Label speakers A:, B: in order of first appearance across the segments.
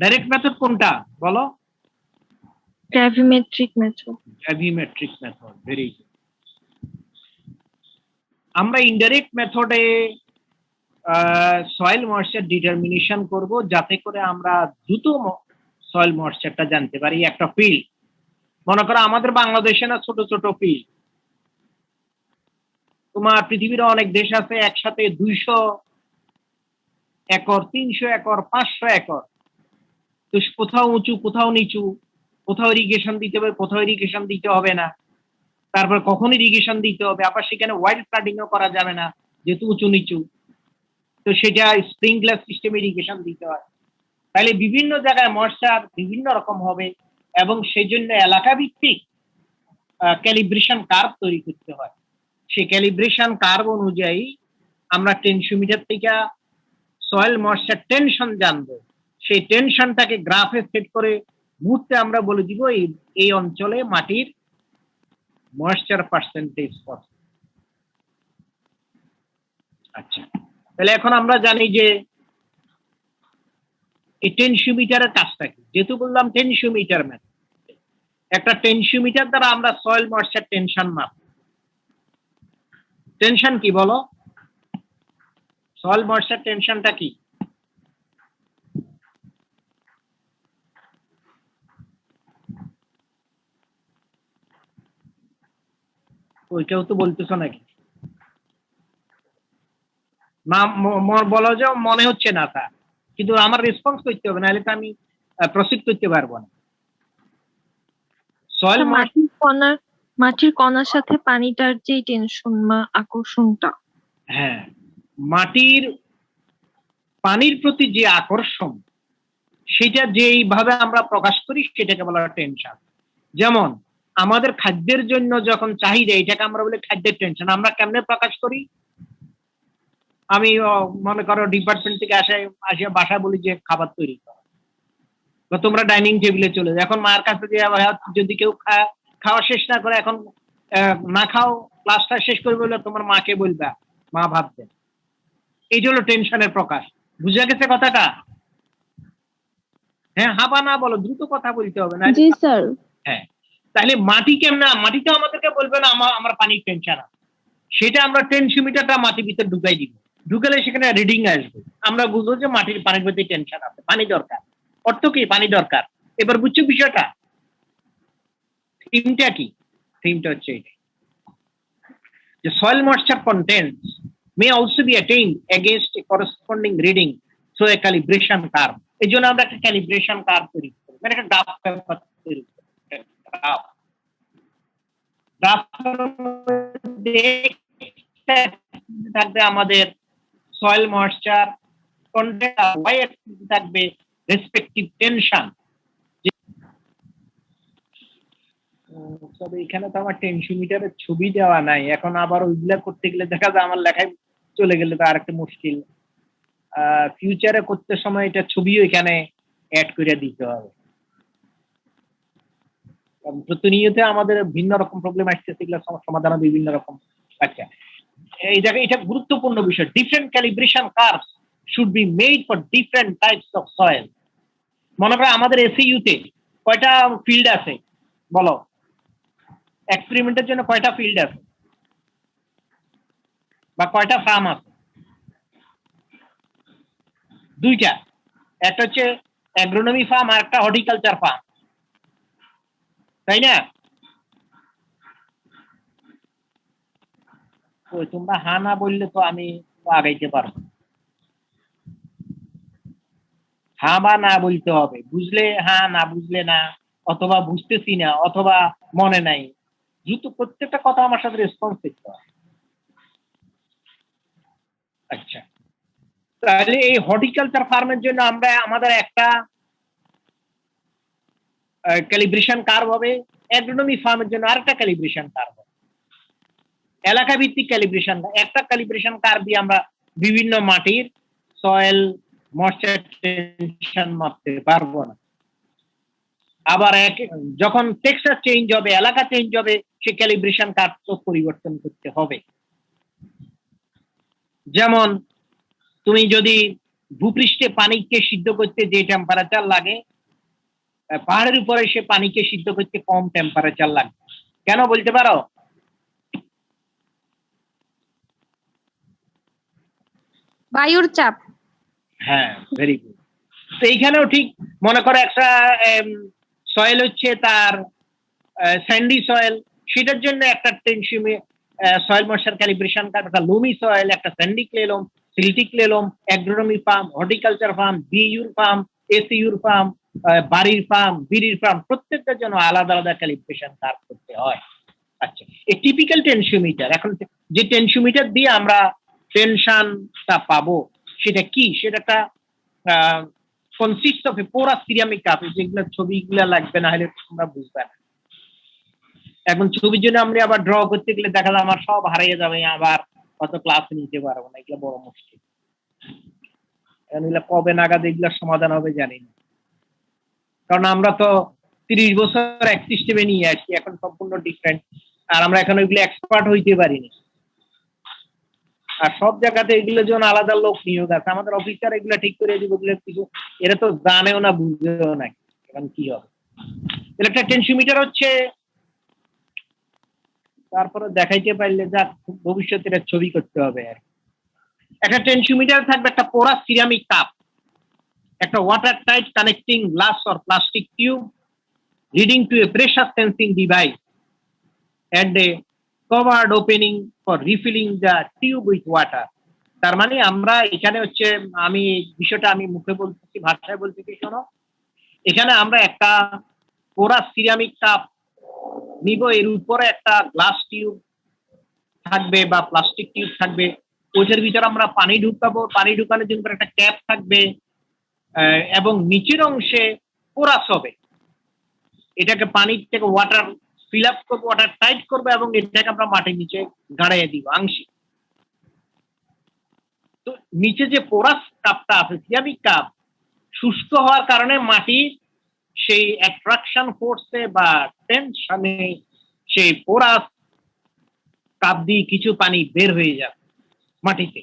A: Direct method কোনটা বলো?
B: Gravimetric method.
A: Gravimetric method, very good. আমরা ইনডাইরেক্ট মেথডে সয়েল ময়েশ্চার ডিটারমিনেশন করব যাতে করে আমরা দ্রুত সয়েল ময়েশ্চারটা জানতে পারি। একটা ফিল্ড মনে করো আমাদের বাংলাদেশে না ছোট ছোট ফিল্ড, তোমার পৃথিবীর অনেক দেশ আছে একসাথে 200 একর, 300 একর, 500 একর। তো কোথাও উঁচু, কোথাও নিচু, কোথাও ইরিগেশন দিতে হবে, কোথাও ইরিগেশন দিতে হবে না, তারপর কখন ইরিগেশন দিতে হবে, আবার সেখানে ওয়াইল্ড ফ্লাডিংও করা যাবে না যেহেতু উঁচু নিচু, তো সেটা স্প্রিংলার সিস্টেম ইরিগেশন দিতে হয়। তাহলে বিভিন্ন জায়গায় ময়েশ্চার বিভিন্ন রকম হবে এবং সেই জন্য এলাকা ভিত্তিক ক্যালিব্রেশন কার্ভ তৈরি করতে হয়। সেই ক্যালিব্রেশন কার্ভ অনুযায়ী আমরা টেনশিওমিটার থেকে সয়েল ময়েশ্চার টেনশন জানবো, সেই টেনশনটাকে গ্রাফে সেট করে মুহূর্তে আমরা বলে দিব এই অঞ্চলে মাটির ময়েশ্চার পার্সেন্টেজ কত। আচ্ছা, তাহলে এখন আমরা জানি যে এই টেনশিওমিটারের কাজটা কি। যেহেতু বললাম টেনশিওমিটার ম্যাথ, একটা টেনশিওমিটার দ্বারা আমরা সয়েল ময়েশ্চার টেনশন মাপ। টেনশন কি বলো? সয়েল ময়েশ্চার টেনশনটা কি? ওই কেউ তো বলতেছো নাকি? না বলো যে মনে হচ্ছে না তা, কিন্তু আমার রেসপন্স করতে হবে, নাহলে তো আমি প্রসিড করতে পারবো না। সয়েল
B: মাটির কণার সাথে পানিটার যে টেনশন বা আকর্ষণটা,
A: হ্যাঁ, মাটির পানির প্রতি যে আকর্ষণ সেটা যেইভাবে আমরা প্রকাশ করি সেটাকে বলা হয় টেনশন। যেমন আমাদের খাদ্যের জন্য যখন চাহিদা, এটাকে আমরা বলি খাদ্যের টেনশন। আমরা কেমনে প্রকাশ করি? আমি মনে করো ডিপার্টমেন্ট থেকে আসিয়া বাসায় বলি যে খাবার তৈরি করো, বা তোমরা ডাইনিং টেবিলে চলে যাও। এখন মার কাছে যে যদি কেউ খাওয়া শেষ না করে, এখন না খাও, ক্লাসটা শেষ করে বললে তোমার মাকে বলবা মা ভাত দেন। এই হলো টেনশনের প্রকাশ। বুঝা গেছে কথাটা? হ্যাঁ, হাবা না বলো, দ্রুত কথা বলতে হবে না।
B: জি স্যার।
A: হ্যাঁ, তাহলে মাটি কেমন? মাটি তো আমাদেরকে বলবে না আমার পানির টেনশন আছে, সেটা আমরা টেনশিওমিটারটা মাটির ভিতরে ঢুকাই দিব। ঢুকালে সেখানে রিডিং আসবে, আমরা বুঝবো যে মাটির পানির প্রতি টেনশন আছে, পানি দরকার। অর্থ কি? পানি দরকার। এবার বুঝছো বিষয়টা? থিমটা কি? থিমটা হচ্ছে এটা, যে soil moisture contents may also be attained against a corresponding reading through a calibration curve. এই জন্য আমরা একটা ক্যালিব্রেশন কার্ভ তৈরি করি, মানে একটা গ্রাফ পেপার তৈরি করি। থাকবে আমাদের সয়েল ময়েশ্চার কন্টেন্ট, আর ওয়াই অ্যাক্সিস থাকবে রেসপেক্টিভ টেনশন। তবে এখানে তো আমার টেনশিওমিটারের ছবি দেওয়া নাই, এখন আবার ওইগুলা করতে গেলে দেখা যায় আমার লেখায় চলে গেলে তো আরেকটা মুশকিল। ফিউচারে করতে সময় এটা ছবিও এখানে অ্যাড করে দিতে হবে। প্রতিনিয়ত আমাদের ভিন্ন রকম প্রবলেম আসতেছে, এগুলো সমাধান বিভিন্ন রকম। আচ্ছা, এই জায়গায় এটা গুরুত্বপূর্ণ বিষয়। Different calibration curves should be made for different types of soil. মনে করো আমাদের এসইউতে কয়টা ফিল্ড আছে বলো? এক্সপেরিমেন্টের জন্য কয়টা ফিল্ড আছে বা কয়টা ফার্ম আছে? দুইটা। একটা হচ্ছে অ্যাগ্রোনমি ফার্ম আর একটা হর্টিকালচার ফার্ম, তাই না? তোমরা হা না বললে তো আমি আগাইতে পারবো। হা বা না বলতে হবে, বুঝলে হ্যাঁ, না বুঝলে না, অথবা বুঝতেছি না, অথবা মনে নাই। দ্রুত প্রত্যেকটা কথা আমার সাথে রেসপন্স করতে হয়। আচ্ছা, তাহলে এই হর্টিকালচার ফার্মের জন্য আমরা আমাদের একটা ক্যালিব্রেশন কার্ভ হবে, অ্যাগ্রোনমি ফার্মের জন্য আরেকটা ক্যালিব্রেশন কার্ভ হবে। এলাকা ভিত্তিক ক্যালিব্রেশন, একটা ক্যালিব্রেশন কার্ভ দিয়ে আমরা বিভিন্ন মাটির সয়েল ময়েশ্চার টেনশন মাপতে পারবো না। আবার যখন টেক্সচার চেঞ্জ হবে, এলাকা চেঞ্জ হবে, সে ক্যালিব্রেশন কার্ভ তো পরিবর্তন করতে হবে। যেমন তুমি যদি ভূপৃষ্ঠে পানিকে সিদ্ধ করতে যে টেম্পারেচার লাগে, পাহাড়ের উপরে সে পানিকে সিদ্ধ করতে কম টেম্পারেচার লাগে। কেন বলতে পারো?
B: বায়ুর চাপ।
A: হ্যাঁ, ভেরি গুড। তো এইখানেও ঠিক মনে করো একটা সয়েল হচ্ছে তার স্যান্ডি সয়েল, সেটার জন্য একটা সয়েল ময়েশ্চার ক্যালিব্রেশন কার্ভ, একটা লুমি সয়েল, একটা sandy clay loam, silty clay loam, agronomy farm, horticulture farm, বিইউর ফার্ম, এসইউর ফার্ম, বাড়ির ফার্ম, বিড়ির ফার্ম, প্রত্যেকটার জন্য আলাদা আলাদা ক্যালিব্রেশন কার্ভ করতে হয়। আচ্ছা, এই টিপিক্যাল টেনশিওমিটার, এখন যে টেনশিওমিটার দিয়ে আমরা টেনশনটা পাবো সেটা কি? সেটা একটা consist of A porous ceramic cup. যেগুলো ছবিগুলো লাগবে, না হলে তোমরা বুঝবে না। এখন ছবির জন্য আমরা আবার ড্র করতে গেলে দেখা যায় আমার সব হারিয়ে যাবে, আবার কত ক্লাস নিতে পারবো না, এগুলো বড় মুশকিল। এখন এগুলো কবে নাগাদ এগুলোর সমাধান হবে জানি না, কারণ আমরা তো 30 বছর এক সিস্টেমে নিয়ে আসছি, এখন সম্পূর্ণ ডিফারেন্ট, আর আমরা এখন ওইগুলো এক্সপার্ট হইতে পারিনি। আর সব জায়গাতে এগুলোর জন্য আলাদা লোক নিয়োগ আছে, আমাদের অফিসার এগুলো ঠিক করে দিব, কিছু এরা তো জানেও না, বুঝেও না এখন কি হবে। একটা টেনশিওমিটার হচ্ছে, তারপরে দেখাইতে পারলে যা ভবিষ্যতে এটা ছবি করতে হবে। আর একটা টেনশিওমিটার থাকবে একটা পোরাস সিরামিক কাপ, একটা water tight connecting glass or plastic tube leading to A pressure sensing device and a covered opening for refilling the tube with water. তার মানে আমরা এখানে হচ্ছে, আমি বিষয়টা আমি মুখে বলতেছি, ভাষায় বলতেছি শোনো। এখানে আমরা একটা পোরাস সিরামিক কাপ নিব, এর উপরে একটা গ্লাস টিউব থাকবে বা প্লাস্টিক টিউব থাকবে, ওইটার ভিতরে আমরা পানি ঢুকাবো, পানি ঢুকানোর জন্য একটা ক্যাপ থাকবে, এবং নিচের অংশে পোরাস হবে। এটাকে পানি থেকে ওয়াটার ফিল আপ করবো, ওয়াটার টাইট করবো, এবং এটাকে আমরা মাটির নিচে গাড়িয়ে দিব আংশিক। তো নিচে যে পোরাস কাপটা আছে, সিরামিক কাপ, শুষ্ক হওয়ার কারণে মাটির সেই অ্যাট্রাকশন ফোর্সে বা টেনশনে সেই পোরাস কাপ দিয়ে কিছু পানি বের হয়ে যাবে মাটিতে,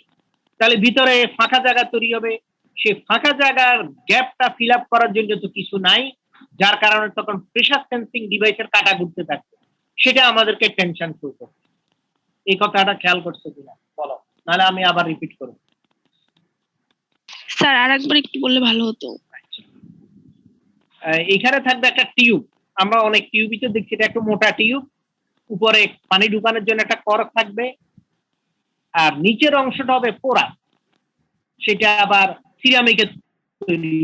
A: তাহলে ভিতরে ফাঁকা জায়গা তৈরি হবে। সেই ফাঁকা জায়গার গ্যাপটা ফিল আপ করার জন্য তো কিছু নাই, যার কারণে তখন প্রেশার সেন্সিং ডিভাইসের কাটা ঘুরতে থাকবে, সেটা আমাদেরকে টেনশন শুরু করবে। এই কথাটা খেয়াল করছো কিনা বলো, নাহলে আমি আবার রিপিট করব।
C: স্যার আরেকবার একটু বললে ভালো হতো।
A: এখানে থাকবে একটা টিউব, আমরা অনেক টিউবই তো দেখছি, এটা একটা মোটা টিউব, উপরে পানি ঢুকানোর জন্য একটা কর্ক থাকবে, আর নিচের অংশটা হবে পোড়া, সেটা আবার সিরামিকের তৈরি।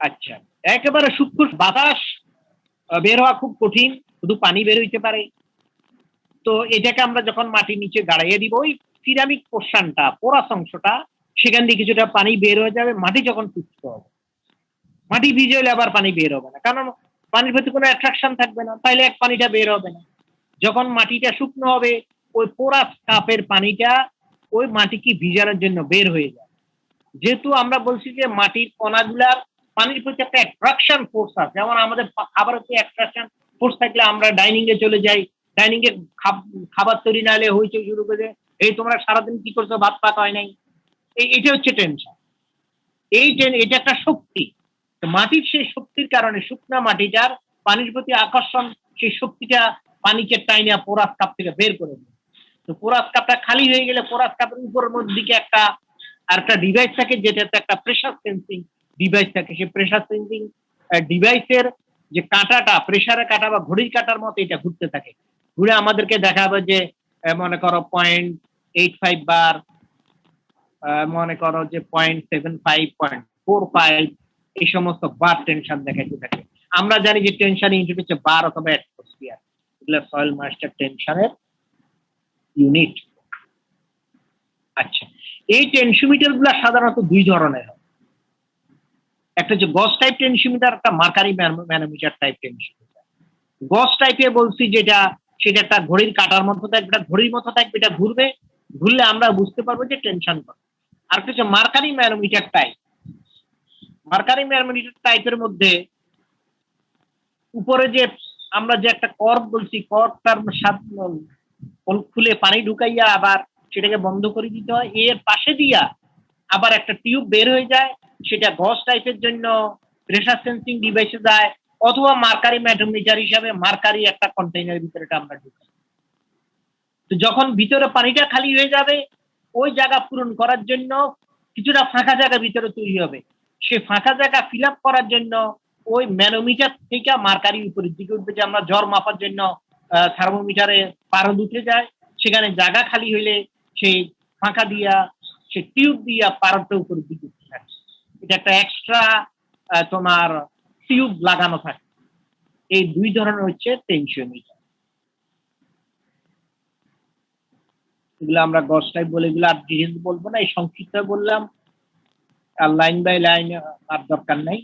A: আচ্ছা, একেবারে সূক্ষ্ম বাতাস বের হওয়া খুব কঠিন, শুধু পানি বের হইতে পারে। তো এটাকে আমরা যখন মাটির নিচে গাড়াইয়ে দিব, ওই সিরামিক পোর্শনটা, পোরাস অংশটা, সেখান দিয়ে কিছুটা পানি বের হয়ে যাবে। মাটি যখন শুষ্ক হবে, মাটি ভিজে হলে আবার পানি বের হবে না, কারণ পানির প্রতি কোনো অ্যাট্রাকশন থাকবে না, তাইলে এক পানিটা বের হবে না। যখন মাটিটা শুকনো হবে, ওই পোরাস কাপের পানিটা ওই মাটিকে ভিজানোর জন্য বের হয়ে যায়। যেহেতু আমরা বলছি যে মাটির কণাগুলার পানির প্রতি একটা অ্যাট্রাকশন ফোর্স আছে, যেমন আমাদের খাবারের প্রতি অ্যাট্রাকশন ফোর্স থাকলে আমরা ডাইনিং এ চলে যাই, ডাইনিং এ খাবার তৈরি না হলে হইচই শুরু করে, এই তোমরা সারাদিন কি করছো, ভাত পাক হয় নাই, এটা হচ্ছে টেনশন। এটা একটা শক্তি। মাটির সেই শক্তির কারণে শুকনা মাটিটার পানির প্রতি আকর্ষণ, সেই শক্তিটা পানিকে টাইনা পোরাস কাপ থেকে বের করে দেয়। তো পোরাস কাপটা খালি হয়ে গেলে পোরাস কাপের উপরের দিকে একটা ডিভাইস থাকে, যেটাতে একটা প্রেসার সেন্সিং ডিভাইস থাকে। সেই প্রেসার সেন্সিং ডিভাইসের যে কাঁটাটা, প্রেসারের কাঁটা বা ঘড়ির কাঁটার মতো এটা ঘুরতে থাকে, ঘুরে আমাদেরকে দেখাবে যে মনে করো 0.85 বার, মনে করো যে 0.75, 0.45, এই সমস্ত বার টেনশন দেখাইতে থাকে। আমরা জানি যে টেনশন ইউনিট হচ্ছে বার অথবা অ্যাটমসফিয়ার, এগুলো সয়েল ময়েশ্চার টেনশনের ইউনিট। আচ্ছা, এই টেনশিওমিটার গুলা সাধারণত দুই ধরনের হয়, একটা হচ্ছে গস টাইপ টেনশিওমিটার, একটা মার্কারি ম্যানোমিটার টাইপ টেনশিওমিটার। গস টাইপে বলছি যেটা, সেটা একটা ঘড়ির কাঁটার মতো থাকবে, এটা ঘড়ির মতো থাকবে, এটা ঘুরবে, ঘুরলে আমরা বুঝতে পারবো যে টেনশন কত। আর একটা হচ্ছে mercury manometer type. Mercury manometer টাইপের মধ্যে উপরে যে আমরা যে একটা কর্ক বলছি, কর্কটার খুলে পানি ঢুকাইয়া আবার সেটাকে বন্ধ করে দিতে হয়, এর পাশে দিয়া আবার একটা টিউব বের হয়ে যায়, সেটা গজ টাইপের জন্য প্রেসার সেন্সিং ডিভাইসে যায়, অথবা মার্কারি ম্যাটোমিটার হিসাবে মার্কারি একটা কন্টেইনারের ভিতরে আমরা ঢুকাই। তো যখন ভিতরে পানিটা খালি হয়ে যাবে, ওই জায়গা পূরণ করার জন্য কিছুটা ফাঁকা জায়গা ভিতরে তৈরি হবে, সেই ফাঁকা জায়গা ফিল আপ করার জন্য ওই ম্যানোমিটার থেকে মার্কারি উপরের দিকে উঠবে, যে আমরা জ্বর মাপার জন্য থার্মোমিটারে পারদ উঠে যায়, সেখানে জায়গা খালি হইলে সেই ফাঁকা দিয়া সে টিউব দিয়া পারদটা উপরের দিকে উঠতে থাকে। এটা একটা এক্সট্রা তোমার টিউব লাগানো থাকে। এই দুই ধরনের হচ্ছে টেনশিওমিটার। এগুলো আমরা গজ টাইপ বলে, এগুলো আর ডিটেলস বলবো না, এই সংক্ষিপ্ত বললাম, আর লাইন বাই লাইন আর দরকার নাই।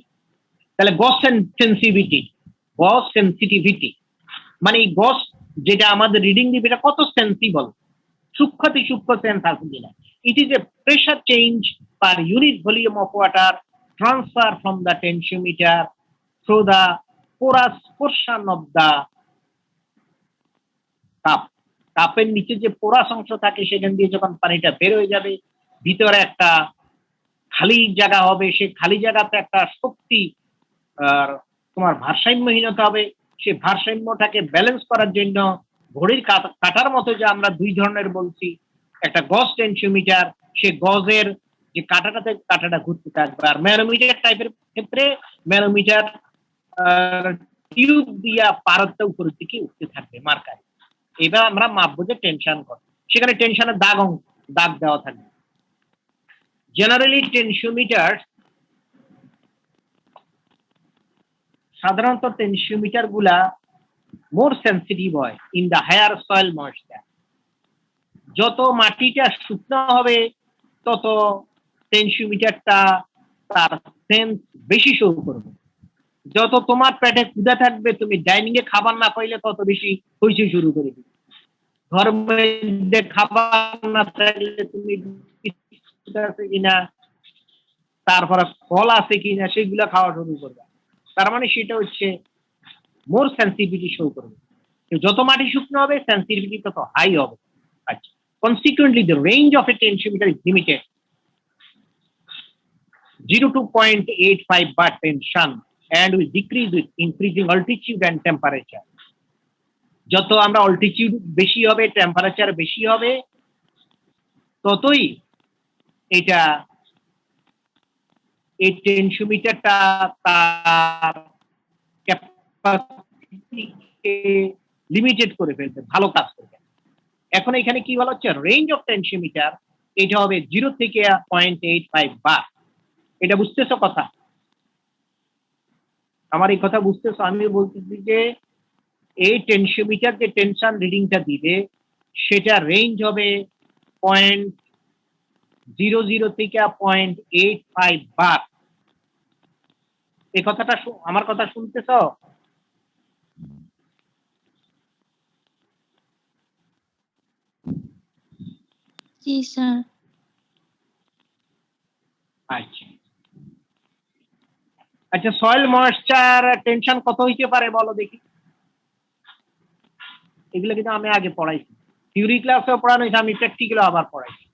A: তাহলে গজ সেন্সিটিভিটি, গজ সেন্সিটিভিটি মানে এই গজ যেটা আমাদের রিডিং দিবে এটা কত সেন্সিবল, সূক্ষ্মতি সূক্ষ্ম সেন্স আছে কিনা। It is a pressure change per unit volume of water transfer from the tensiometer through the porous portion of the cup. কাপের নিচে যে পোরাস অংশ থাকে সেখান দিয়ে যখন পানিটা বের হয়ে যাবে, ভিতরে একটা খালি জায়গা হবে, সেই খালি জায়গাতে একটা শক্তি আর তোমার ভারসাম্যহীনতা হবে, সেই ভারসাম্যটাকে ব্যালেন্স করার জন্য ঘড়ির কাটার মতো যে আমরা দুই ধরনের বলছি, একটা গজ টেনশিওমিটার, সে গজের যে কাটাটা ঘুরতে থাকবে, আর ম্যানোমিটার টাইপের ক্ষেত্রে ম্যানোমিটার টিউব দিয়া পারদটা উপরের দিকে উঠতে থাকবে মার্কায়। এবার আমরা মাপবো যে টেনশন কত, সেখানে টেনশনের দাগ দেওয়া থাকবে। জেনারেলি টেনশিওমিটার, সাধারণত টেনশিওমিটার গুলা মোর সেন্সিটিভ হয় in the higher soil moisture. যত মাটিটা শুকনো হবে তত টেনশিওমিটারটা তার সেন্স বেশি শো করবে। যত তোমার পেটে ক্ষুধা থাকবে, তুমি ডাইনিং এ খাবার না পাইলে তত বেশি হইচই শুরু করে দিবে। ঘর মধ্যে খাবার না থাকলে তুমি আছে কিনা, তারপরে ফল আছে কিনা সেগুলা খাওয়া শুরু করবে। তার মানে সেটা হচ্ছে মোর সেন্সিটিভিটি শো করবে। যত মাটি শুকনো হবে সেন্সিটিভিটি তত হাই হবে। আচ্ছা, consequently the range of a tensiometer is limited 0 to 0.85 bar tension and will decrease with increasing altitude and temperature. যত আমরা অল্টিটিউড বেশি হবে, টেম্পারেচার বেশি হবে, ততই এটা এই টেনশিওমিটারটা তার ক্যাপাসিটিকে লিমিটেড করে ফেলবে, ভালো কাজ করবে। এখন এখানে কি বলা হচ্ছে, রেঞ্জ অফ টেনশিওমিটার এটা হবে 0 থেকে 0.85 বার। এটা বুঝতেছো কথা? আমার এই কথা বুঝতেছো? আমি বলতেছি যে এই টেনশিওমিটার যে টেনশন রিডিংটা দিবে সেটা রেঞ্জ হবে 0.00 থেকে 0.85 বার। এই কথাটা আমার কথা শুনতেছো?
B: জি স্যার।
A: আচ্ছা আচ্ছা, সয়েল ময়েশ্চার টেনশন কত হইতে পারে বলো দেখি? এগুলো কিন্তু আমি আগে পড়াইছি, থিওরি ক্লাসেও পড়ানো হয়েছে, আমি প্র্যাকটিক্যালে আবার পড়াইছি,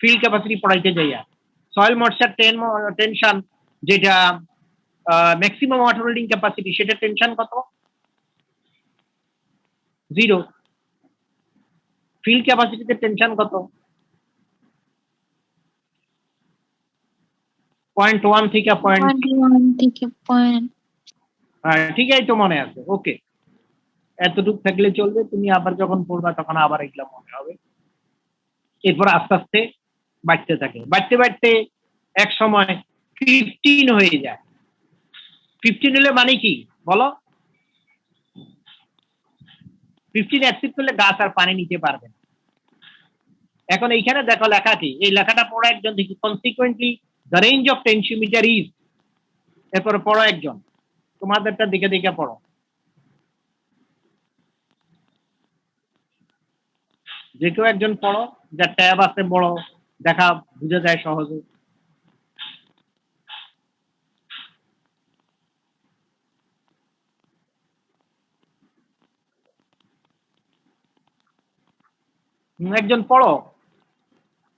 A: ফিল্ড ক্যাপাসিটি পড়াইতে যাইয়া। সয়েল ময়েশ্চার টেনশন যেটা ম্যাক্সিমাম ওয়াটার হোল্ডিং ক্যাপাসিটি, সেটা টেনশন কত? 0। ফিল্ড ক্যাপাসিটিতে টেনশন কত? 0.1 থেকে
B: 0.1
A: ঠিক আছে, তো মনে আছে। ওকে, এতটুকু থাকলে চলবে, তুমি আবার যখন পড়বা তখন আবার এগুলো মনে হবে। এরপর আস্তে আস্তে বাড়তে থাকে, বাড়তে বাড়তে এক সময় 15 হয়ে যায়। 15 হলে মানে কি বলো? 15 অ্যাক্সিড করলে গাছ আর পানি নিতে পারবে না। এখন এইখানে দেখো লেখা কি, এই লেখাটা পড়ো একজন দেখি। Consequently the range of tensiometer is, এরপরে পড়ো একজন, তোমাদেরটা দেখে দেখে পড়ো। যে কেউ একজন পড়ো, যা ট্যাব আছে বড়, দেখা বুঝা যায় সহজে। একজন পড়ো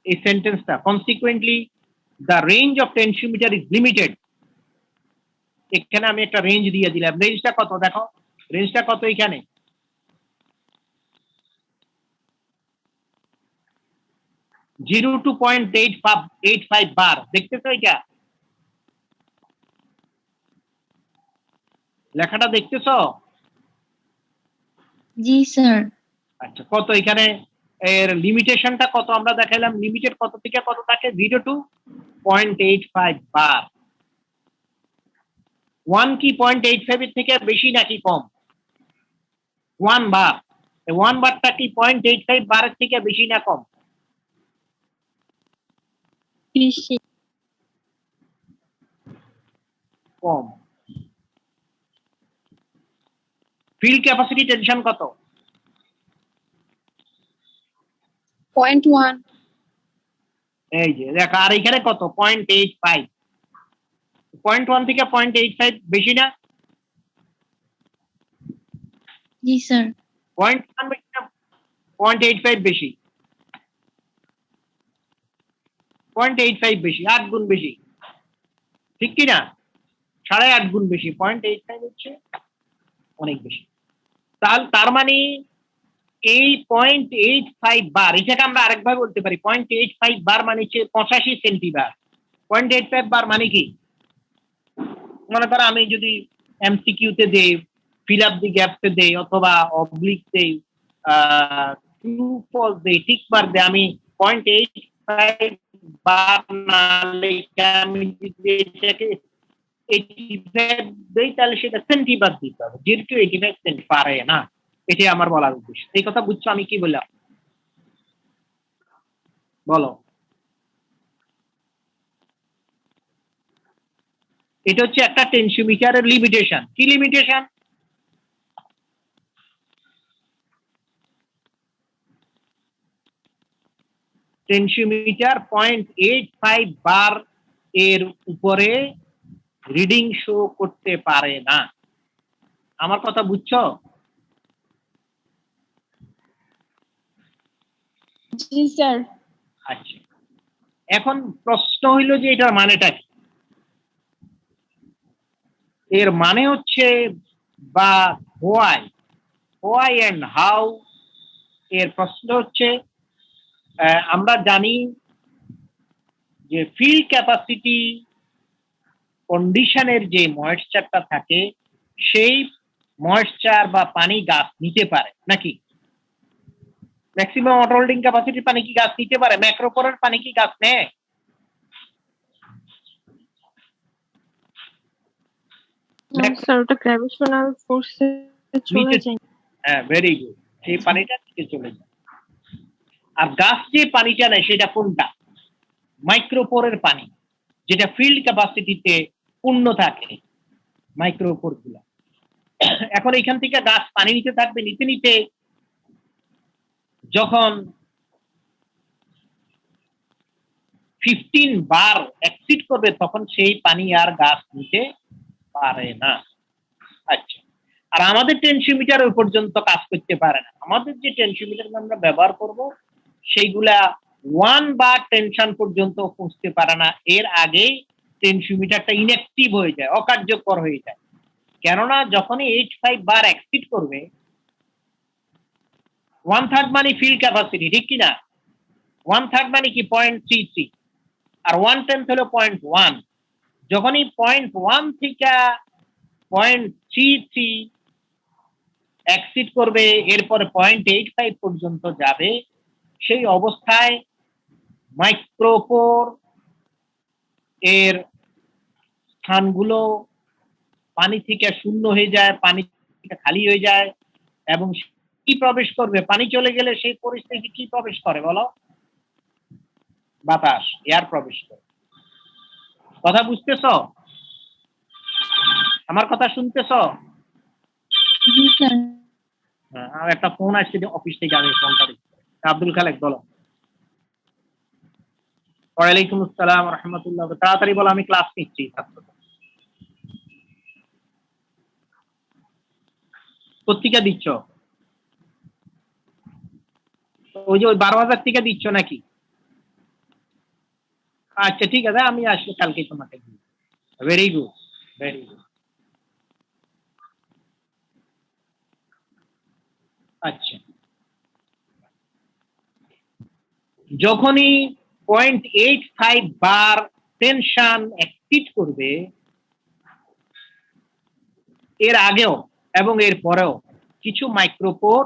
A: এই সেন্টেন্সটা। Consequently the range of tensiometer is limited. এখানে আমি একটা রেঞ্জ দিয়ে দিলাম। রেঞ্জটা কত দেখো, রেঞ্জটা কত এখানে? 0 to 0.85 বার। দেখতেছো এটা? লেখাটা দেখতেছো?
B: জি স্যার।
A: আচ্ছা, কত এখানে এর লিমিটেশনটা কত আমরা দেখাইলাম? লিমিটেড কত থেকে কত থাকে? 0 to 0.85 বার। 1 কি 0.85 এর থেকে বেশি নাকি কম? 1 বার। 1 বারটা কি 0.85 বারের থেকে বেশি না কম?
B: বেশি।
A: কম। ফিল্ড ক্যাপাসিটি টেনশন কত?
C: 0.1
A: এই যে দেখ, আর এখানে কত? 0.85। 0.1 থেকে 0.85 বেশি না?
B: জি স্যার।
A: 0.1 বেশি না 0.85 বেশি? 0.85 বেশি, 8 গুণ বেশি, ঠিক কি না? 8.5 গুণ বেশি। 0.85 হচ্ছে অনেক বেশি। তার মানে এই 0.85 বার, এটাকে আমরা আরেকভাবে বলতে পারি। 0.85 বার মানে হচ্ছে 85 সেন্টিবার। 0.85 বার মানে কি? মনে করো আমি যদি এমসিকিউ তে দেই, ফিল আপ দি গ্যাপসে দেই, অথবা অবলিক দেই, ট্রু ফলস দেই, ঠিক বার দেই, আমি 0.85 বার না লিখে আমি যদি এটাকে 85 দেই, তাহলে সেটা সেন্টিবার দিতে হবে। 0 to 85 সেন্টি পারে না। এটাই আমার বলার উদ্দেশ্য। এই কথা বুঝছো আমি কি বললাম? বলো। এটা হচ্ছে একটা টেনশিওমিটারের লিমিটেশন। কি লিমিটেশন? টেনশিওমিটার 0.85 বার এর উপরে রিডিং শো করতে পারে না। আমার কথা বুঝছো?
C: জি স্যার।
A: আচ্ছা, এখন প্রশ্ন হইল যে এটার মানেটা কি? এর মানে হচ্ছে বা হোয়াই এন্ড হাউ। এর প্রশ্ন হচ্ছে আমরা জানি যে ফিল্ড ক্যাপাসিটি কন্ডিশনের যে ময়েশ্চারটা থাকে, সেই ময়েশ্চার বা পানি গাছ নিতে পারে নাকি? ম্যাক্সিমাম ওয়াটার হোল্ডিং ক্যাপাসিটির পানি কি গাছ নিতে পারে? ম্যাক্রোপোরের পানি কি গাছ নেয়?
B: স্যার ওটা গ্র্যাভিটেশনাল ফোর্সে চলে
A: নিচে,
B: যায়।
A: হ্যাঁ, ভেরি গুড, সেই পানিটা নিচে চলে যায়। আর গাছ যে পানিটা নেয় সেটা কোনটা? মাইক্রোপোরের পানি, যেটা ফিল্ড ক্যাপাসিটিতে পূর্ণ থাকে, মাইক্রোপোর গুলা। এখন এখান থেকে গাছ পানি নিতে থাকবে, নিতে নিতে যখন 15 বার এক্সিড করবে, তখন সেই পানি আর গাছ নিতে পারে না। আচ্ছা, আর আমাদের টেনশিওমিটার ওই পর্যন্ত কাজ করতে পারে না। আমাদের যে টেনশিওমিটার আমরা ব্যবহার করব, সেইগুলা 1 বার টেনশন পর্যন্ত পৌঁছতে পারে না। এর আগেই টেনশিওমিটারটা ইনঅ্যাক্টিভ হয়ে যায়, অকার্যকর হয়ে যায়। কেননা যখনই 85 বার এক্সিড করবে, 1/3 মানে ফিল্ড ক্যাপাসিটি, ঠিক কিনা? 1/3 মানে কি 0.33, আর 1/10 হলো 0.1। যখনই 0.1 থেকে 0.33 এক্সিড করবে, এরপর 0.85 পর্যন্ত যাবে, সেই অবস্থায় মাইক্রোপোর এর স্থানগুলো পানি থেকে শূন্য হয়ে যায়, পানি থেকে খালি হয়ে যায়, এবং কি প্রবেশ করবে? পানি চলে গেলে সেই পরিস্থিতি কি প্রবেশ করে বলো? বাতাস, এয়ার প্রবেশ করে। কথা বুঝতেছো? আমার কথা শুনতেছো?
B: জি স্যার।
A: হ্যাঁ, আর একটা ফোন আসছে অফিস থেকে, আমি ফোনটা দিচ্ছি। আব্দুল খালেক, বলো। ওয়ালাইকুম আসসালাম রহমতুল্লাহ। তাড়াতাড়ি বলো, আমি ক্লাস নিচ্ছি। পত্রিকা দিচ্ছ? ওই যে ওই 12,000 থেকে দিচ্ছ নাকি? আচ্ছা ঠিক আছে, আমি আসলে কালকে তোমাকে দিই। Very good, very good. আচ্ছা, যখনই 0.85 বার টেনশন এক্সিড করবে, এর আগেও এবং এর পরেও কিছু মাইক্রোপোর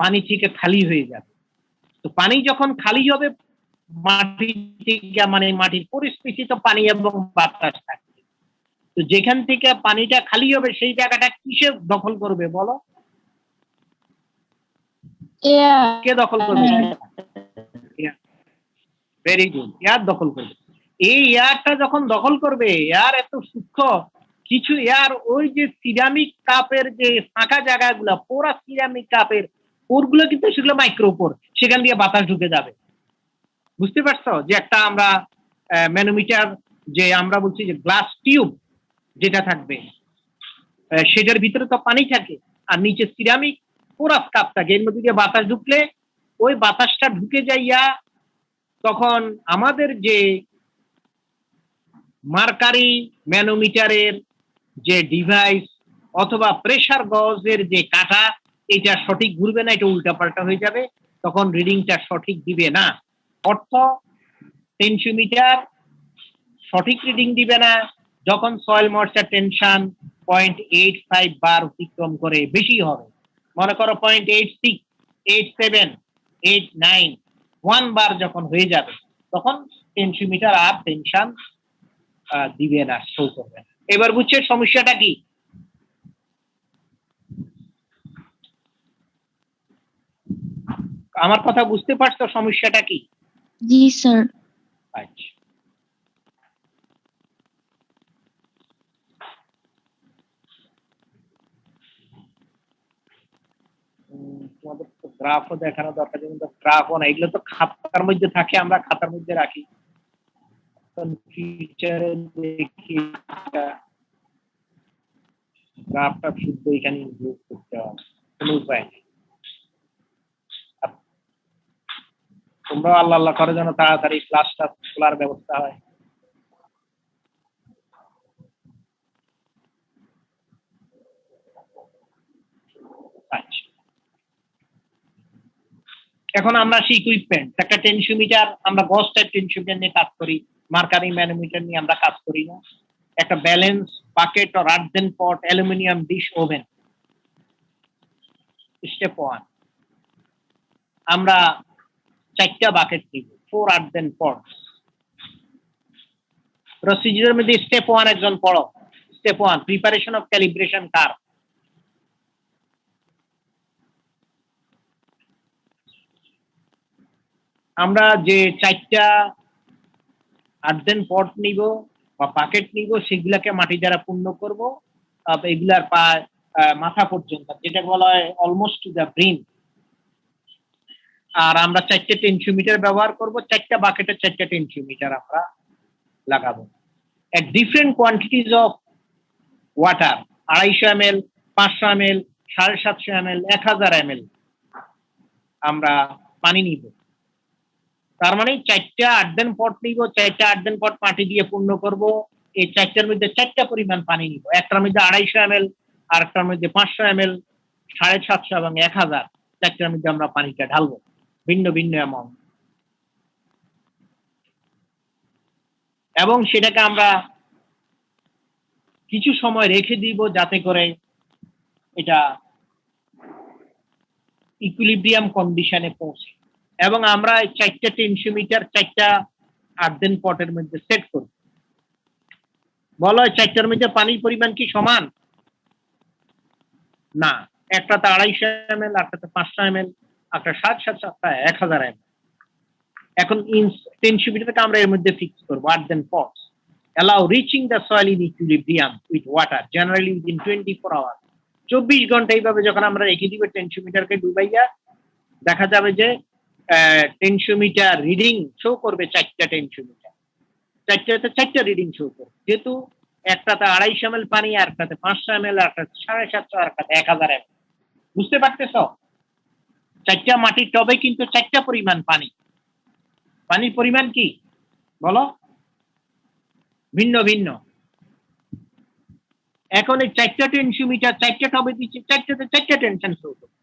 A: পানি থেকে খালি হয়ে যাবে। তো পানি যখন খালি হবে, মাটি থেকে মানে মাটির পরিস্থিতি তো পানি এবং বাতাস থাকবে। তো যেখান থেকে পানিটা খালি হবে সেই জায়গাটা কিসে দখল করবে বলো? কে দখল করবে? ভেরি গুড, এয়ার দখল করবে। এই এয়ারটা যখন দখল করবে, এয়ার এত সূক্ষ্ম, কিছু এয়ার ওই যে সিরামিক কাপের যে ফাঁকা জায়গাগুলো, পুরা সিরামিক কাপের পোরগুলো কিন্তু সেগুলো মাইক্রোপোর, সেখান দিয়ে বাতাস ঢুকে যাবে। বুঝতে পারছো যে একটা আমরা ম্যানোমিটার, যে আমরা বলছি যে গ্লাস টিউব যেটা থাকবে, সেটার ভিতরে তো পানি থাকে আর নিচে সিরামিক পোরাস কাপ থাকে, এর মধ্যে দিয়ে বাতাস ঢুকলে ওই বাতাসটা ঢুকে যাইয়া তখন আমাদের যে মার্কারি ম্যানোমিটারের যে ডিভাইস অথবা প্রেসার গজের যে কাঁটা, এটা সঠিক ঘুরবে না, এটা উল্টাপাল্টা হয়ে যাবে, তখন রিডিংটা সঠিক দিবে না। অর্থ টেনশিওমিটার সঠিক রিডিং দিবে না যখন সয়েল ময়েশ্চার টেনশন 0.85 বার অতিক্রম করে, বেশি হবে। মনে করো 0.86, 87, 89, 1 বার যখন হয়ে যাবে, তখন টেনশিওমিটার আর টেনশন দিবে না, শো করবে না। এবার বুঝছে সমস্যাটা কি? আমার কথা বুঝতে পারছো সমস্যাটা কি?
C: জি স্যার।
A: আচ্ছা, তোমাদের তো গ্রাফও দেখানো দরকার, কিন্তু গ্রাফও না, এগুলো তো খাতার মধ্যে থাকে, আমরা খাতার মধ্যে রাখি। ফিউচারে দেখি গ্রাফটা শুদ্ধ এখানে ইনক্লুড করতে হবে, কোনো উপায় নেই। তোমরা আল্লাহ আল্লাহ করে যেন তাড়াতাড়ি ক্লাসটা খোলার ব্যবস্থা হয়। আচ্ছা, এখন আমরা সেই ইকুইপমেন্ট, একটা টেনশিওমিটার, আমরা গজ টাইপ টেনশিওমিটার নিয়ে কাজ করি, মার্কারি ম্যানোমিটার নিয়ে আমরা কাজ করি না। একটা ব্যালেন্স বাকেট ও আর্দেন পট, অ্যালুমিনিয়াম ডিশ ওভেন। স্টেপ 1, আমরা 4টা বাকেট নিব, 4 আর্দেন পট। প্রসিডিউরের মধ্যে স্টেপ 1 একজন পড়ো। Step 1, preparation of calibration curve. আমরা যে 4টা আর্দেন পট নিব বা বাকেট নিব, সেগুলাকে মাটি দ্বারা পূর্ণ করব, এগুলার মাথা পর্যন্ত, যেটা বলা হয় অলমোস্ট টু দ্য ব্রিম। আর আমরা 4টে টেনশিওমিটার ব্যবহার করব, 4টা বাকেটে 4টা টেনশিওমিটার আমরা লাগাবো। At different quantities of water, 250 ml, 500 ml, 750 ml, 1000 ml আমরা পানি নিব। তার মানে 4টা আর্দেন পট নিব, 4টা আর্দেন পট মাটি দিয়ে পূর্ণ করব। এই 4টার মধ্যে 4টা পরিমাণ পানি নিব, একটার মধ্যে 250 ml, আর একটার মধ্যে 500 ml, 750 এবং 1000, 4টার মধ্যে আমরা পানিটা ঢালবো ভিন্ন ভিন্ন অ্যামাউন্ট, এবং সেটাকে আমরা কিছু সময় রেখে দিব যাতে করে এটা ইকুইলিব্রিয়াম কন্ডিশনে পৌঁছে। এবং আমরা 4টা টেনশিওমিটার 4টা আর্দেন পটের মধ্যে সেট করব। বলো 4টার মধ্যে পানির পরিমাণ কি সমান? না, একটাতে 250 ml, একটাতে 500 ml, একটা 750, একটা 1000 ml। এখন টেনশিওমিটারকে আমরা এর মধ্যে ফিক্স করবো। আর্দেন pots allow reaching the soil in equilibrium with water generally within 24 hours। 24 ঘন্টা এইভাবে যখন আমরা রেখে দিব টেনশিওমিটারকে ডুবাইয়া, দেখা যাবে যে টেনশিওমিটার রিডিং শো করবে 4টা টেনশিওমিটার, 4টাতে 4টা রিডিং শো করবে। যেহেতু একটাতে 250 ml পানি, আর একটাতে 500 ml, আর একটাতে 750, আর একটাতে 1000 ml। বুঝতে পারতেছ? চারটা মাটির টবে কিন্তু চারটা পরিমাণ পানি, পানির পরিমাণ কি বলো, ভিন্ন ভিন্ন। এখন এই চারটা টেনশিওমিটার চারটা টবে দিচ্ছে, চারটাতে চারটা টেনশন শো করবে।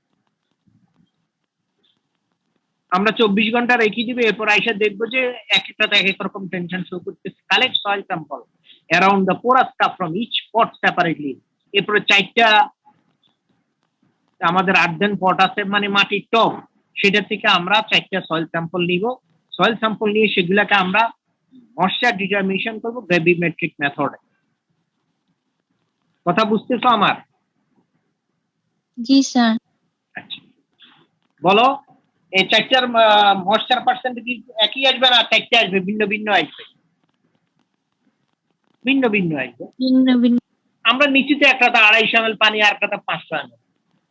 A: আমরা 24 ঘন্টা রেখে দিবে, এরপর আইসা দেখবো যে এক একটাতে এক এক রকম টেনশন শো করতেছে। Collect soil sample around the porous cup from each pot separately. এরপরে চারটা আমাদের আর্দেন পট আছে মানে মাটির টব, সেটা থেকে আমরা চারটা সয়েল স্যাম্পল নিব। সয়েল স্যাম্পল নিয়ে সেগুলাকে আমরা ময়েশ্চার ডিটারমিনেশন করবো গ্রেভিমেট্রিক মেথডে। কথা বুঝতেছো আমার?
B: জি স্যার।
A: আচ্ছা বলো, এই চারটার ময়েশ্চার পার্সেন্ট কি একই আসবে না চারটে আসবে, ভিন্ন ভিন্ন আসবে? ভিন্ন ভিন্ন আসবে।
B: ভিন্ন ভিন্ন।
A: আমরা নিচেতে একটাতে 250 ml পানি, আর একটাতে 500 ml,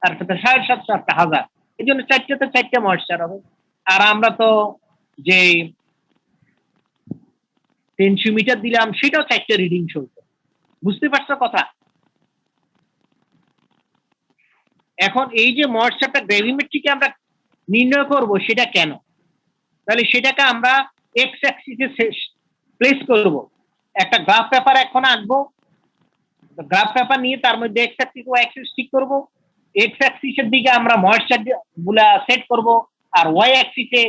A: আর একটাতে 750, একটা 1000, এই জন্য চারটাতে চারটে ময়েশ্চার হবে। আর আমরা তো যে টেনশিওমিটার দিলাম সেটাও চারটে রিডিং শো করবে। বুঝতে পারছো কথা? এখন এই যে ময়েশ্চারটা গ্রেভিমেট্রিকে আমরা নির্ণয় করব সেটা কেন, তাহলে সেটাকে আমরা এক্স অ্যাক্সিসে প্লেস করব। একটা গ্রাফ পেপার এখন আঁকবো, গ্রাফ পেপার নিয়ে তার মধ্যে এক্স অ্যাক্সিস ও অ্যাক্সিস ঠিক করব। এক্স অ্যাক্সিসের দিকে আমরা ময়েশ্চার গুলা সেট করব, আর ওয়াই অ্যাক্সিসে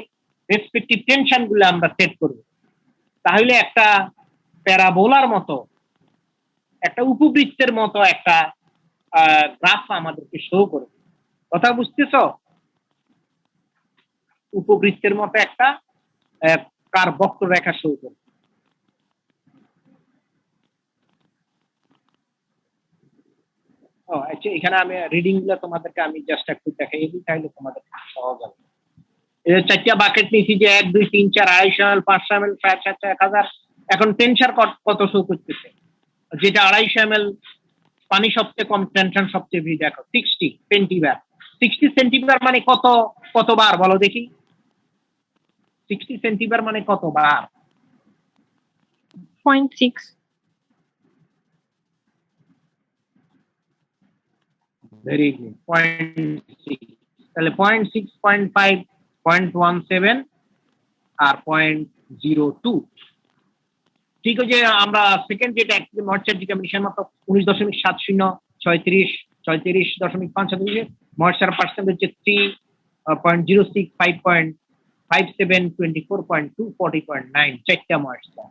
A: রেসপেক্টিভ টেনশন গুলো আমরা সেট করব। তাহলে একটা প্যারাবোলার মতো, একটা উপবৃত্তের মতো একটা গ্রাফ আমাদেরকে শো করবে। কথা বুঝতেছ? উপবৃত্তের মতো একটা কার বক্ররেখা শো করবে। আচ্ছা, এখানে আমি রিডিং গুলো তোমাদেরকে আমি জাস্ট একটু দেখাই দিই, তাহলে তোমাদের সহজ হবে। এই চারটা বাকেট নিয়েছি যে 1 2 3 4 250 ml 500 ml 700 1000। এখন টেনশন কত শো করতেছে, যেটা 250 ml পানি সবচেয়ে কম, টেনশন সবচেয়ে বেশি। দেখো 60 সেন্টিবার। 60 সেন্টিবার মানে কতবার বলো দেখি? 60 সেন্টিবার মানে কতবার?
B: 0.6।
A: Very good, 0.6। তাহলে 0.6, 0.5, 0.17 আর 0.02। ঠিক আছে, আমরা সেকেন্ড যেটা ময়েশ্চার ডিটারমিনেশন মতো 19.70 36 36.5 ময়েশ্চার পার্সেন্ট হচ্ছে 3.06 5.57 24.2 40.9 চারটা ময়েশ্চার।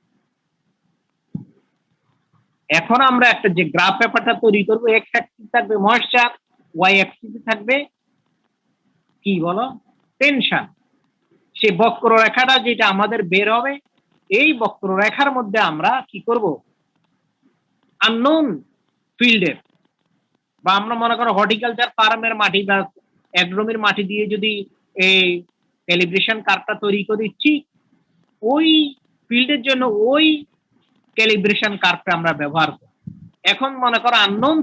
A: এখন আমরা একটা যে গ্রাফ পেপারটা তৈরি করবো, এক্স অ্যাক্সিস থাকবে ময়েশ্চার, ওয়াই অ্যাক্সিসে থাকবে কি বলো, টেনশন। সেই বক্ররেখাটা যেটা আমাদের বের হবে, এই বক্ররেখার মধ্যে আমরা কি করব, আননোন ফিল্ডের বা আমরা মনে করো হর্টিকালচার ফার্মের মাটি বা অ্যাগ্রোমির মাটি দিয়ে যদি এই ক্যালিব্রেশন কার্ভটা তৈরি করে দিচ্ছি, ওই ফিল্ডের জন্য ওই ক্যালিব্রেশন কার্ভটা আমরা ব্যবহার করি। এখন মনে করো আননোন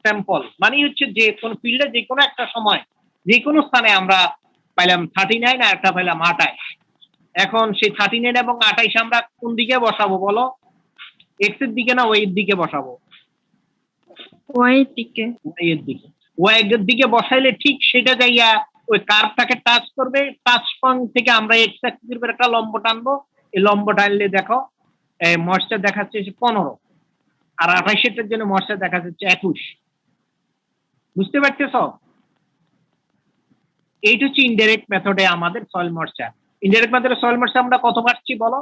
A: স্যাম্পল মানে হচ্ছে যে কোন ফিল্ডে যে কোনো একটা সময় যে কোনো স্থানে আমরা পাইলাম 39 আর একটা পাইলাম 28। এখন সেই 39 এবং 28 আমরা কোন দিকে বসাবো বলো? এক্স এর দিকে না ওয়াই এর দিকে বসাবো?
B: ওয়াই এর দিকে।
A: ওয়াই এর দিকে। ওয়াই এর দিকে বসাইলে ঠিক সেটা যাইয়া ওই কার্ভটাকে টাচ করবে। টাচ পয়েন্ট থেকে আমরা এক্স অ্যাক্সিসের উপর একটা লম্ব টানবো। এই লম্ব টানলে দেখো ময়েশ্চার দেখাচ্ছে 15, আর 28 জন্য ময়েশ্চার দেখা যাচ্ছে 21। বুঝতে পারতেছ? এইটা হচ্ছে ইনডাইরেক্ট মেথডে আমাদের সয়েল ময়েশ্চার। ইনডাইরেক্ট মেথডে সয়েল ময়েশ্চার আমরা কত পাচ্ছি বলো?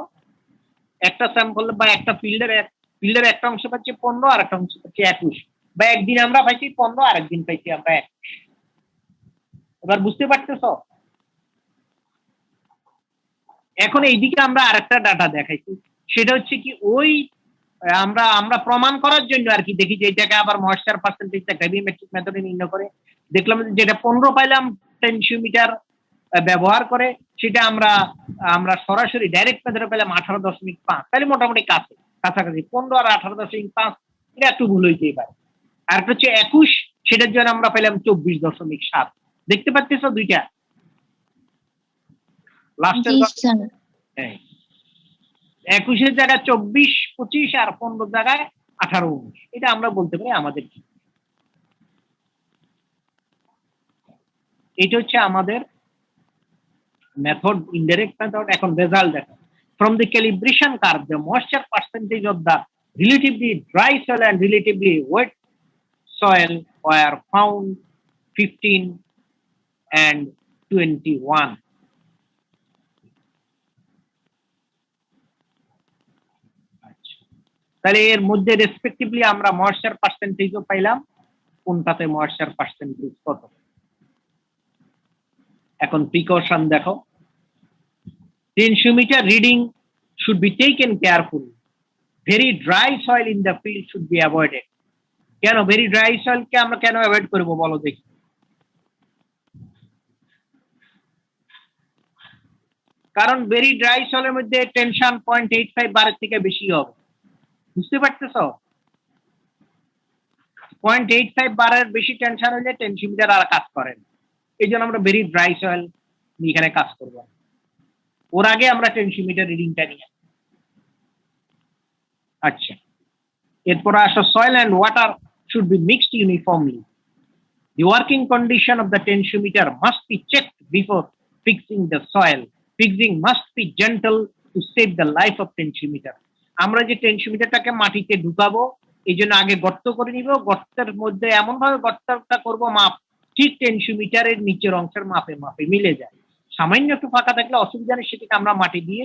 A: একটা স্যাম্পল বা একটা ফিল্ডের একটা অংশ পাচ্ছি 15, আর একটা অংশ পাচ্ছি 21, বা একদিন আমরা পাইছি 15 আর একদিন পাইছি আমরা 21। এবার বুঝতে পারতেছ? এখন এইদিকে আমরা আরেকটা ডাটা দেখাইছি, সেটা হচ্ছে কি ওই আমরা প্রমাণ করার জন্য আর কি দেখি যে এটাকে আবার ময়েশ্চার পার্সেন্টেজটা গ্রেভিমেট্রিক মেথডে নির্ণয় করে দেখলাম যেটা 15 পাইলাম টেনশিওমিটার ব্যবহার করে, সেটা আমরা সরাসরি ডাইরেক্ট মেথডে পেলাম 18.5। তাহলে মোটামুটি কাছাকাছি 15 আর 18.5, এটা একটু ভুল হইতেই পারে। আর একটা হচ্ছে 21, সেটার জন্য আমরা পেলাম 24.7। দেখতে পাচ্ছিস দুইটা লাস্টের 21-এর জায়গায় 24 25 আর 15 জায়গায় 18 19। এটা আমরা বলতে পারি আমাদের কি, এটা হচ্ছে আমাদের মেথড ইনডাইরেক্ট মেথড, এখন রেজাল্ট দেখো। From the calibration curve, the moisture percentage of the relatively dry soil and relatively wet soil were found 15 and 21. তাহলে এর মধ্যে রেসপেক্টিভলি আমরা ময়েশ্চার পার্সেন্টেজও পাইলাম, কোনটাতে ময়েশ্চার পার্সেন্টেজ কত। এখন প্রিকশন দেখো, tensiometer reading should be taken carefully. Very dry soil in the field should be avoided. কেন ভেরি ড্রাই সয়েল কে আমরা কেন অ্যাভয়েড করব বলো দেখি? কারণ ভেরি ড্রাই সয়েলের মধ্যে টেনশন 0.85 বারের থেকে বেশি হবে, বুঝতে পারতেছো? 0.85 বারের বেশি টেনশন হলে টেনশিমিটার আর কাজ করে না, এই জন্য আমরা ভেরি ড্রাই সয়েল এখানে কাজ করব। ওর আগে আমরা টেনশিমিটার রিডিংটা নিয়ে, আচ্ছা এরপর আসো, soil and water should be mixed uniformly. The working condition of the tensiometer must be checked before fixing the soil. Fixing must be gentle to save the life of tensiometer. আমরা যে টেনশিমিটারটাকে মাটিতে ঢুকাবো এই জন্য আগে গর্ত করে নিব, গর্তের মধ্যে এমন ভাবে গর্তটা করব মাপ ঠিক টেনশিমিটারের নিচের অংশের মাপে মাপে মিলে যায়। সামান্য একটু ফাঁকা থাকলে অসুবিধা নেই, সেটাকে আমরা মাটি দিয়ে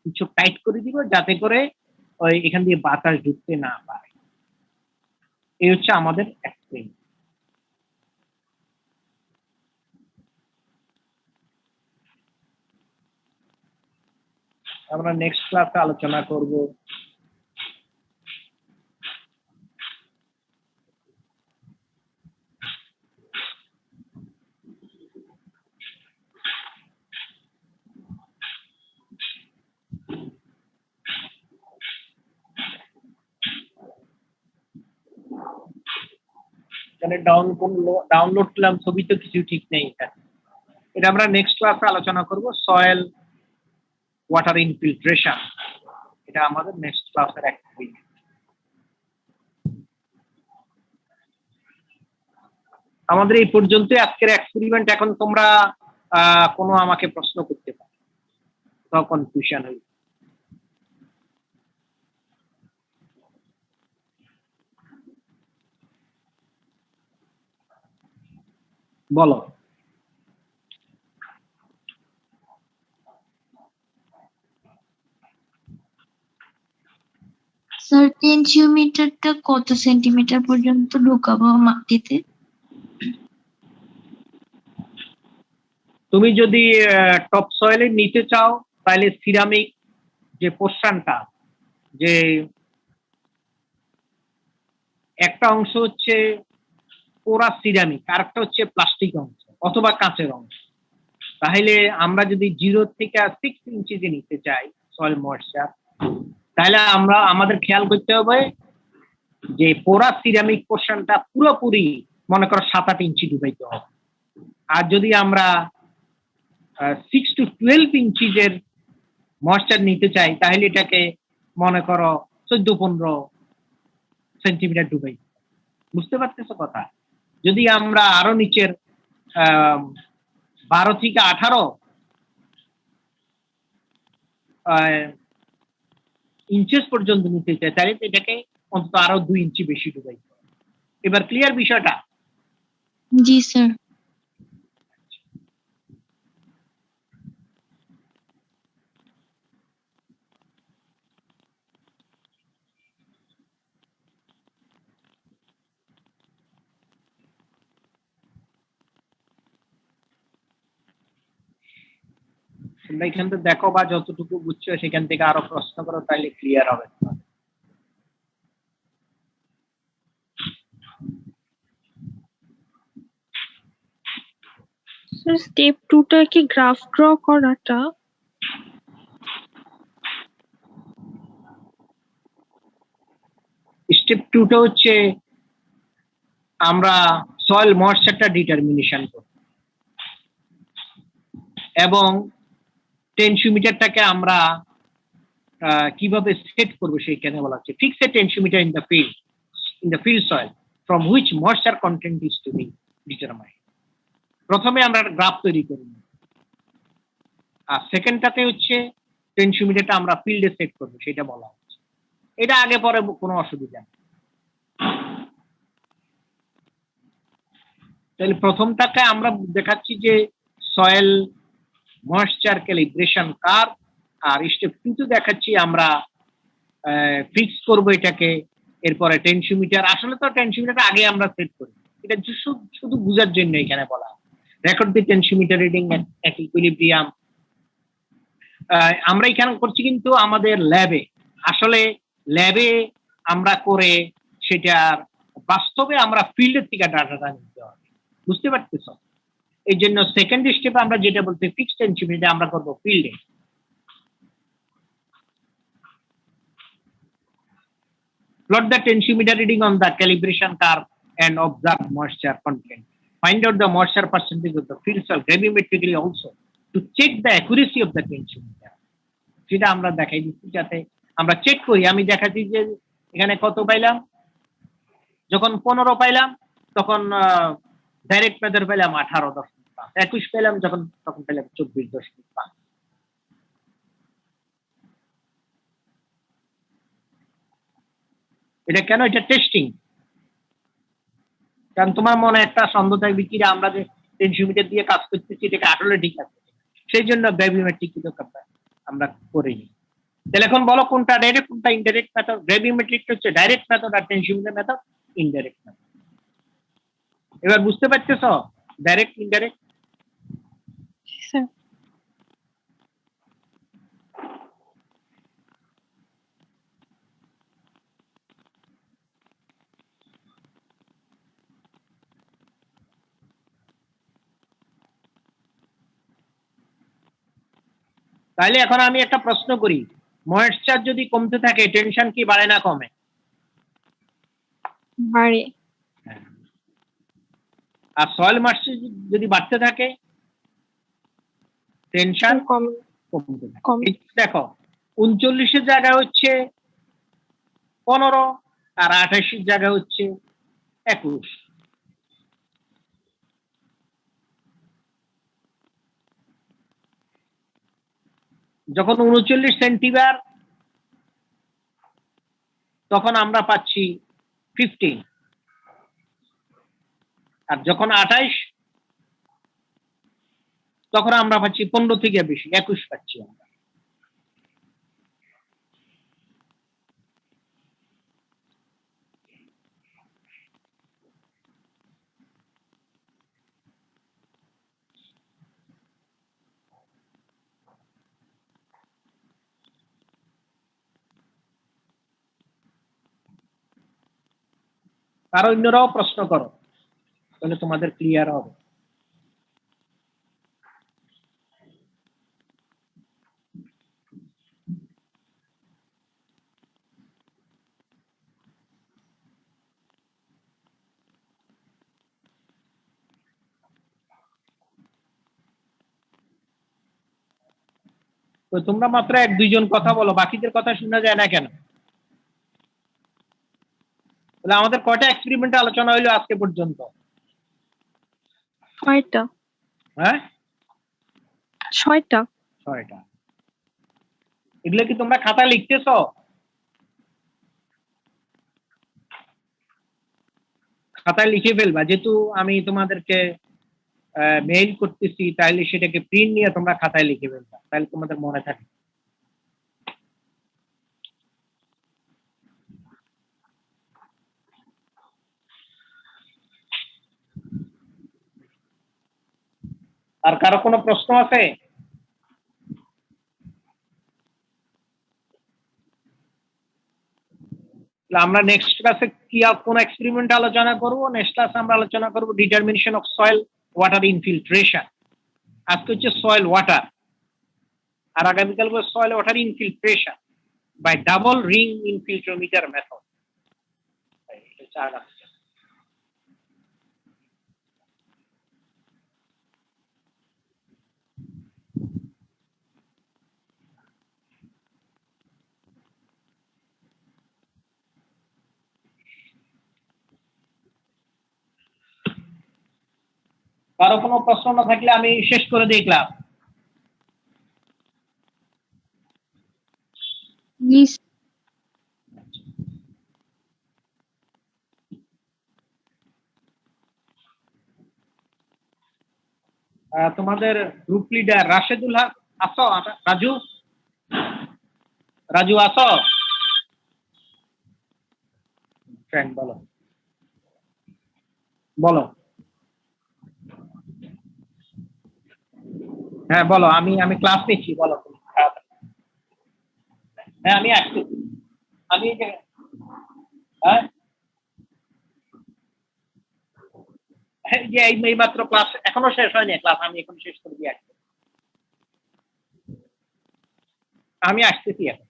A: কিছু টাইট করে দিব যাতে করে ওই এখান দিয়ে বাতাস ঢুকতে না পারে। এই হচ্ছে আমাদের এক্সপ্লেইন। আমরা নেক্সট ক্লাসে আলোচনা করব এখানে ডাউনলোড করলাম ছবি তো কিছু ঠিক নেই এখানে, এটা আমরা নেক্সট ক্লাসে আলোচনা করব। সয়েল ওয়াটার ইনফিল্ট্রেশন, এটা আমাদের নেক্সট ক্লাসের অ্যাক্টিভিটি। আমাদের এই পর্যন্ত আজকের এক্সপেরিমেন্ট। এখন তোমরা কোনো আমাকে প্রশ্ন করতে পারো, কোথাও কনফিউশন হই বলো।
D: স্যার টেনশিওমিটারটা কত সেন্টিমিটার পর্যন্ত ঢোকাবো মাটিতে?
A: তুমি যদি টপ সয়েলে নিতে চাও তাহলে সিরামিক যে পোর্শনটা, যে একটা অংশ হচ্ছে পোরা সিরামিক আর একটা হচ্ছে প্লাস্টিক অংশ অথবা কাঁচের অংশ, তাহলে আমরা যদি 0 থেকে 6 ইঞ্চি যে নিতে চাই সয়েল ময়েশ্চার, তাহলে আমরা আমাদের খেয়াল করতে হবে যে পোরা সিরামিক পোর্শনটা পুরোপুরি মনে করো 7-8 ইঞ্চি ডুবাইতে হবে। আর যদি আমরা 6 to 12 ইঞ্চিজের ময়েশ্চার নিতে চাই তাহলে এটাকে মনে করো 14-15 সেন্টিমিটার ডুবাই। বুঝতে পারতেছো কথা? যদি আমরা আরো নিচের 12 থেকে 18 ইঞ্চেস পর্যন্ত নিতে চাই তাহলে এটাকে অন্তত আরো 2 ইঞ্চি বেশি ডুবাই। এবার ক্লিয়ার বিষয়টা?
D: জি স্যার।
A: তোমরা এখান থেকে দেখো বা যতটুকু বুঝছো সেখান থেকে আরো প্রশ্ন করো, তাহলে ক্লিয়ার হবে।
B: স্টেপ 2টা কি গ্রাফ ড্র করাটা?
A: স্টেপ 2টা হচ্ছে আমরা সয়েল ময়েশ্চারটা ডিটারমিনেশন করব এবং টেনশিওমিটারটাকে আমরা কিভাবে সেট করবো সেইখানে বলা হচ্ছে। Fix a tensiometer in the field soil from which moisture content is to be determined. প্রথমে আমরা গ্রাফ তৈরি করি, আর সেকেন্ডটাতে হচ্ছে টেনশিওমিটারটা আমরা ফিল্ডে সেট করবো, সেটা বলা হচ্ছে। এটা আগে পরে কোনো অসুবিধা নেই। তাহলে প্রথমটাকে আমরা দেখাচ্ছি যে সয়েল ময়েশ্চার ক্যালিব্রেশন কার্ভ, আর স্টেপ 2 তে দেখাচ্ছি আমরা ফিক্স করব এটাকে। এরপরে টেনশিওমিটার, আসলে তো টেনশিওমিটার আগে আমরা সেট করি, এটা শুধু বোঝার জন্য এখানে বলা। রেকর্ড দি টেনশিওমিটার রিডিং এট ইকুইলিব্রিয়াম। আমরা এখানে করছি কিন্তু আমাদের ল্যাবে, আসলে ল্যাবে আমরা করে সেটার বাস্তবে আমরা ফিল্ডের থেকে ডাটাটা নিতে হবে, বুঝতে পারতেছ? এই জন্য সেকেন্ড স্টেপে আমরা যেটা বলতে ফিক্সড টেনশিওমিটার আমরা করব ফিল্ডে। Plot the tensiometer reading on the calibration curve and observe moisture content. Find out the moisture percentage of the field cell gravimetrically also to check the accuracy of the tensiometer. সেটা আমরা দেখাই দিচ্ছি যাতে আমরা check করি। আমি দেখাচ্ছি যে এখানে কত পাইলাম, যখন 15 পাইলাম তখন ডাইরেক্ট মেথড পেলাম 18.5, 21 পেলাম তখন পেলাম 24.5। এটা কেন? এটা টেস্টিং। কারণ তোমার মনে একটা সন্দেহ থাকবে কি আমরা যে টেনশিওমিটার দিয়ে কাজ করতেছি এটা আসলে ঠিক আছে, সেই জন্য গ্র্যাভিমেট্রিক কিন্তু আমরা করিনি। তাহলে এখন বলো কোনটা ডাইরেক্ট কোনটা ইনডাইরেক্ট মেথড? গ্র্যাভিমেট্রিক হচ্ছে ডাইরেক্ট মেথড আর টেনশিওমিটার মেথড ইনডাইরেক্ট মেথড। এবার বুঝতে পারতেছো ডাইরেক্ট ইনডাইরেক্ট?
B: স্যার
A: তাহলে এখন আমি একটা প্রশ্ন করি, ময়েশ্চার যদি কমতে থাকে টেনশন কি বাড়ে না কমে?
B: বাড়ে।
A: আর সয়েল ময়েশ্চার যদি বাড়তে থাকে টেনশন
B: কমে।
A: কমতে থাকে।
B: কমে।
A: দেখো 39 এর জায়গায় হচ্ছে 15 আর 28 এর জায়গায় হচ্ছে 21। যখন 39 সেন্টিবার তখন আমরা পাচ্ছি 15, আর যখন 28 তখন আমরা পাচ্ছি 15 থেকে বেশি 21 পাচ্ছি আমরা। আর অন্যরাও প্রশ্ন করো, তাহলে তোমাদের ক্লিয়ার হবে। তো তোমরা মাত্র 1-2 জন কথা বলো, বাকিদের কথা শোনা যায় না কেন? তাহলে আমাদের কয়টা এক্সপেরিমেন্ট আলোচনা হইলো আজকে পর্যন্ত?
B: 6টা।
A: হ্যাঁ
B: 6টা।
A: 6টা। এগুলো কি তোমরা খাতায় লিখতেছো? খাতায় লিখে ফেলবা, যেহেতু আমি তোমাদেরকে মেইল করতেছি, তাহলে সেটাকে প্রিন্ট নিয়ে তোমরা খাতায় লিখে ফেলবা, তাহলে তোমাদের মনে থাকে। আর কারো কোনো প্রশ্ন আছে? আমরা নেক্সট ক্লাসে কি কোন এক্সপেরিমেন্ট আলোচনা করব? নেক্সট ক্লাসে আমরা আলোচনা করব determination of soil water infiltration. আজকে হচ্ছে সয়েল ওয়াটার, আর আগামীকাল হবে soil water infiltration by double ring infiltrometer method. কারো কোনো প্রশ্ন না থাকলে আমি শেষ করে দিই ক্লাস।
B: জি
A: তোমাদের গ্রুপ লিডার রাশেদুল হক আসো? রাজু, রাজু আসো? ফ্রেন্ড বলো, বলো। হ্যাঁ বলো, আমি ক্লাস নিচ্ছি, বলো। হ্যাঁ আমি আসছি, আমি হ্যাঁ যে এই মাত্র ক্লাস এখনো শেষ হয়নি, ক্লাস আমি এখন শেষ করে দিয়ে আসছি। আমি আসতেছি এখন।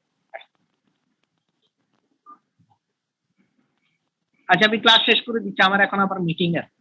A: আচ্ছা আমি ক্লাস শেষ করে দিচ্ছি, আমার এখন আবার মিটিং আছে।